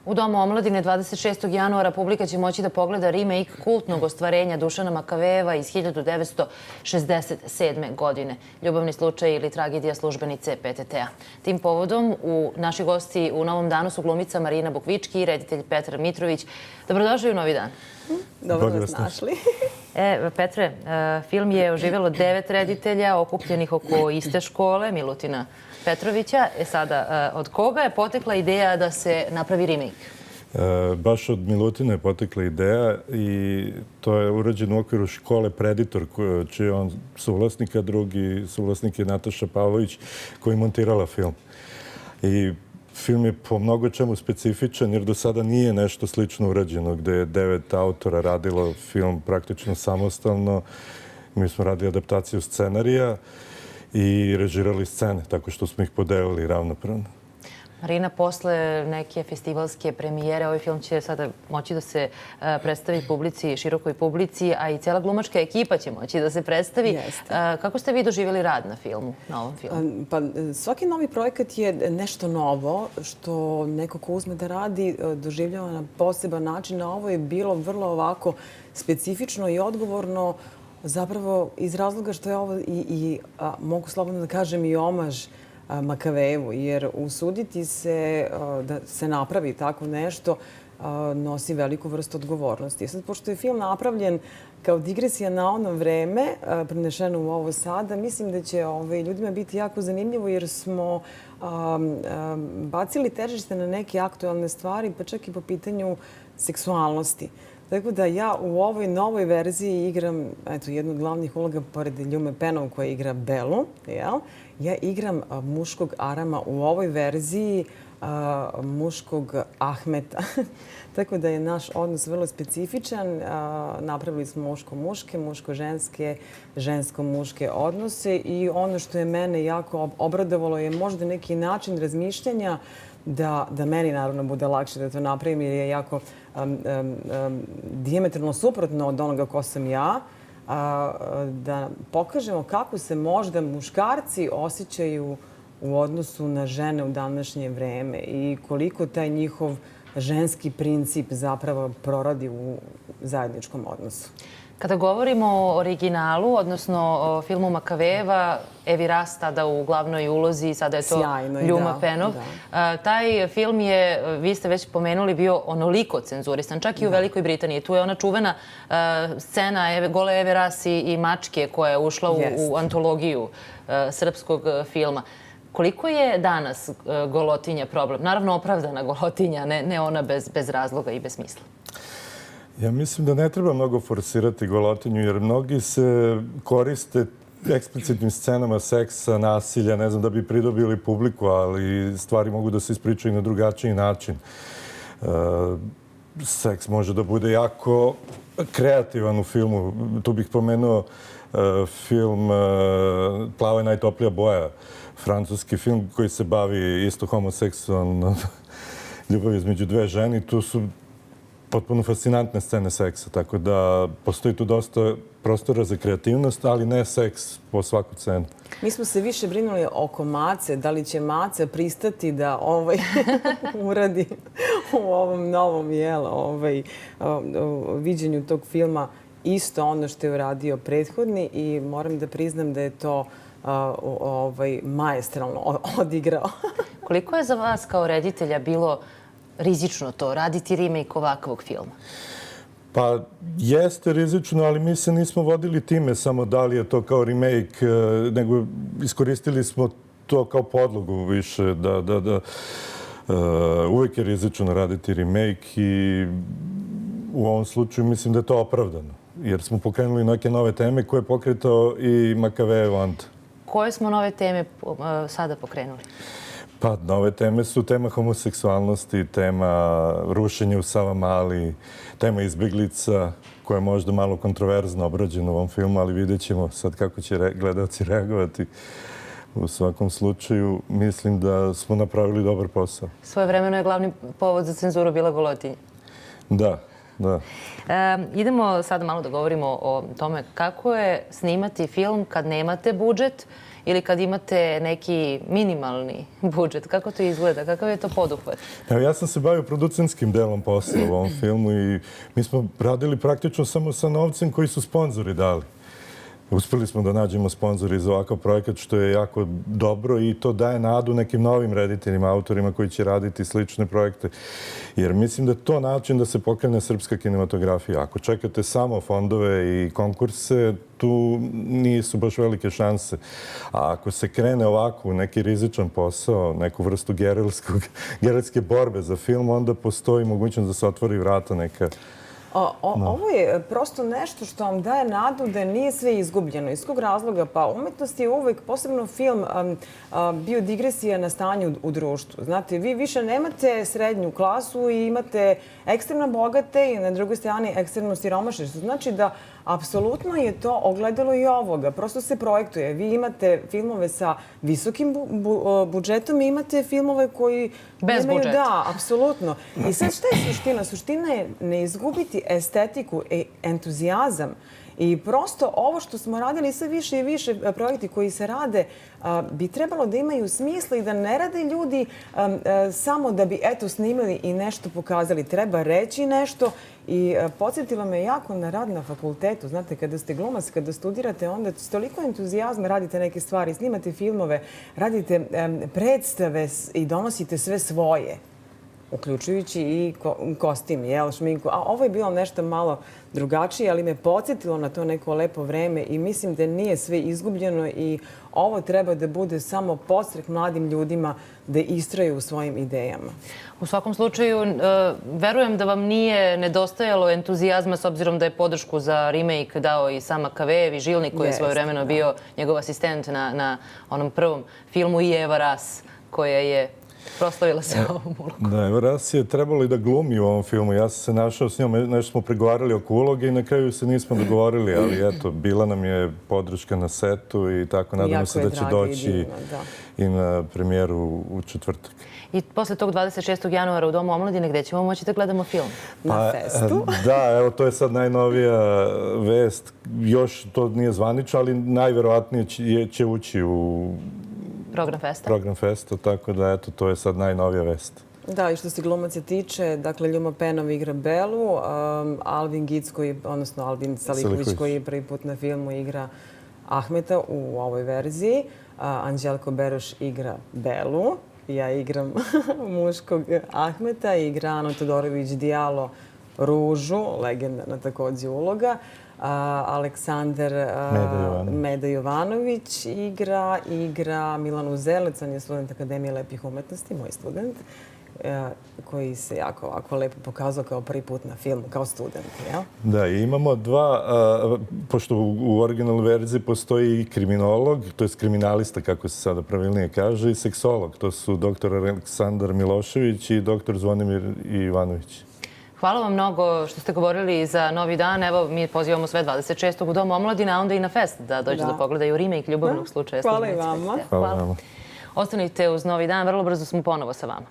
U Domu omladine 26. januara publika će moći da pogleda remake kultnog ostvarenja Dušana Makavejeva iz 1967. godine. Ljubavni slučaj ili tragedija službenice PTT-a. Tim povodom naši gosti u Novom danu su glumica Marina Bukvički i reditelj Petar Mitrović. Dobrodošli u Novi dan. Dobro nas našli. Petre, film je oživjelo 9 reditelja okupljenih oko iste škole, Milutina Petrovića. Sada, od koga je potekla ideja da se napravi remake? Baš od Milutina je potekla ideja i to je urađeno u okviru škole Predator, čiji je on suvlasnik, a drugi suvlasnik je Nataša Pavlović, koja je montirala film. I film je po mnogo čemu specifičan, jer do sada nije nešto slično urađeno, gde je 9 autora radilo film praktično samostalno. Mi smo radili adaptaciju scenarija i režirali scene, tako što smo ih podelili ravnopravno. Marina, posle neke festivalske premijere, ovaj film će sada moći da se predstavi publici, širokoj publici, a i cijela glumačka ekipa će moći da se predstavi. Kako ste vi doživjeli rad na filmu, na ovom filmu? Pa, svaki novi projekat je nešto novo, što neko ko uzme da radi doživljava na poseban način. A ovo je bilo vrlo ovako specifično i odgovorno, zapravo iz razloga što je ovo mogu slobodno da kažem, i omaž Makavejevu, jer usuditi se da se napravi tako nešto nosi veliku vrstu odgovornosti. Sad, pošto je film napravljen kao digresija na ono vreme, prenešeno u ovo sada, mislim da će ljudima biti jako zanimljivo, jer smo bacili težište na neke aktualne stvari, pa čak i po pitanju seksualnosti. Tako da ja u ovoj novoj verziji igram jednu od glavnih uloga, pored Ljume Penov koja igra Belu. Ja igram muškog Arama u ovoj verziji, muškog Ahmeta. Tako da je naš odnos vrlo specifičan. Napravili smo muško-muške, muško-ženske, žensko-muške odnose i ono što je mene jako obradovalo je možda neki način razmišljanja da meni naravno bude lakše da to napravim, jer je jako dijametralno suprotno od onoga ko sam ja, da pokažemo kako se možda muškarci osjećaju u odnosu na žene u današnje vreme i koliko taj njihov ženski princip zapravo proradi u zajedničkom odnosu. Kada govorimo o originalu, odnosno o filmu Makavejeva, Evi Ras tada u glavnoj ulozi, sada je to Ljuma Penov. Taj film je, vi ste već pomenuli, bio onoliko cenzurisan, čak i u Velikoj Britaniji. Tu je ona čuvena scena gole Eve Ras i mačke koja je ušla u antologiju srpskog filma. Koliko je danas golotinja problem? Naravno, opravdana golotinja, ne ona bez razloga i bez smisla. Ja mislim da ne treba mnogo forsirati golotinju, jer mnogi se koriste eksplicitnim scenama seksa, nasilja, ne znam, da bi pridobili publiku, ali stvari mogu da se ispričaju na drugačiji način. Seks može da bude jako kreativan u filmu. Tu bih pomenuo film Plava je najtoplija boja, francuski film koji se bavi isto homoseksualnom ljubavi između dve žene. Tu su potpuno fascinantne scene seksa, tako da postoji tu dosta prostora za kreativnost, ali ne seks po svaku cenu. Mi smo se više brinuli oko Mace, da li će Maca pristati da uradi u ovom novom viđenju tog filma isto ono što je uradio prethodni i moram da priznam da je to maestralno odigrao. Koliko je za vas kao reditelja bilo rizično to, raditi remake ovakvog filma? Pa jeste rizično, ali mi se nismo vodili time samo da li je to kao remake, nego iskoristili smo to kao podlogu više, da uvek je rizično raditi remake i u ovom slučaju mislim da je to opravdano, jer smo pokrenuli neke nove teme koje je pokretao i Makavejev Ante. Koje smo nove teme sada pokrenuli? Pa, nove teme su tema homoseksualnosti, tema rušenja u Savamali, tema izbjeglica, koja je možda malo kontroverzno obrađena u ovom filmu, ali vidjet ćemo sad kako će gledalci reagovati. U svakom slučaju, mislim da smo napravili dobar posao. Svojevremeno je glavni povod za cenzuru bila golotinja. Da. Da. Idemo sada malo da govorimo o tome kako je snimati film kad nemate budžet ili kad imate neki minimalni budžet. Kako to izgleda? Kakav je to poduhvat? Evo, ja sam se bavio producentskim delom posla u ovom filmu i mi smo radili praktično samo sa novcem koji su sponzori dali. Uspeli smo da nađemo sponzori za ovakav projekat, što je jako dobro i to daje nadu nekim novim rediteljima, autorima koji će raditi slične projekte. Jer mislim da je to način da se pokrene srpska kinematografija. Ako čekate samo fondove i konkurse, tu nisu baš velike šanse. A ako se krene ovako u neki rizičan posao, neku vrstu gerilske borbe za film, onda postoji mogućnost da se otvori vrata neka. Ovo je prosto nešto što vam daje nadu da nije sve izgubljeno. Iz kog razloga? Pa umetnost je uvek, posebno film, bio digresija na stanju u društvu. Znate, vi više nemate srednju klasu i imate ekstremno bogate i na drugoj strani ekstremno siromašne. Što znači da apsolutno je to ogledalo i ovoga. Prosto se projektuje. Vi imate filmove sa visokim budžetom i imate filmove koji bez budžeta. Da, apsolutno. I sad šta je suština? Suština je ne izgubiti estetiku i entuzijazam. I prosto ovo što smo radili sve više i više projekti koji se rade bi trebalo da imaju smisla i da ne rade ljudi samo da bi snimili i nešto pokazali. Treba reći nešto i podsjetilo me jako na rad na fakultetu. Znate, kada ste glumac, kada studirate, onda s toliko entuzijazma radite neke stvari, snimate filmove, radite predstave i donosite sve svoje, uključujući i kostim, šminku. A ovo je bilo nešto malo drugačije, ali me podsjetilo na to neko lepo vreme i mislim da nije sve izgubljeno i ovo treba da bude samo podstrek mladim ljudima da istraju u svojim idejama. U svakom slučaju, verujem da vam nije nedostajalo entuzijazma s obzirom da je podršku za remake dao i sam Makavejev i Žilnik koji je svojevremeno bio njegov asistent na onom prvom filmu i Eva Ras koja je proslavila se ovom ulogom. Da, Eva Ras je trebalo i da glumi u ovom filmu. Ja sam se našao s njom, nešto smo pregovarali oko uloge i na kraju se nismo dogovorili, ali eto, bila nam je podrška na setu i tako. Nadamo se da će doći i na premijeru u četvrtak. I posle tog 26. januara u Domu omladine, gde ćemo moći da gledamo film? Na festu. Da, evo, to je sad najnovija vest. Još to nije zvanično, ali najverovatnije će ući u Program Festa, tako da, eto, to je sad najnovija vest. Da, i što se glumaca tiče, dakle, Ljuma Penov igra Belu, Alvin Gic, odnosno Alvin Saliković, koji prvi put na filmu igra Ahmeta u ovoj verziji, Anđelko Beroš igra Belu, ja igram muškog Ahmeta, igra Ano Todorović Dijalo Ružu, legendarna takođe uloga, Aleksandar Meda Jovanović igra Milan Uzelec, on je student Akademije lepih umetnosti, moj student, koji se jako ovako lepo pokazao kao prvi put na filmu, kao student. Da, i imamo dva, pošto u originalnoj verziji postoji i kriminolog, to je kriminalista, kako se sada pravilnije kaže, i seksolog. To su dr. Aleksandar Milošević i dr. Zvonimir Ivanović. Hvala vam mnogo što ste govorili za Novi dan. Evo, mi pozivamo sve 26. u Dom omladine, a onda i na fest da dođe da pogledaju remake ljubavnog slučaja. Hvala i vama. Ostanite uz Novi dan, vrlo brzo smo ponovo sa vama.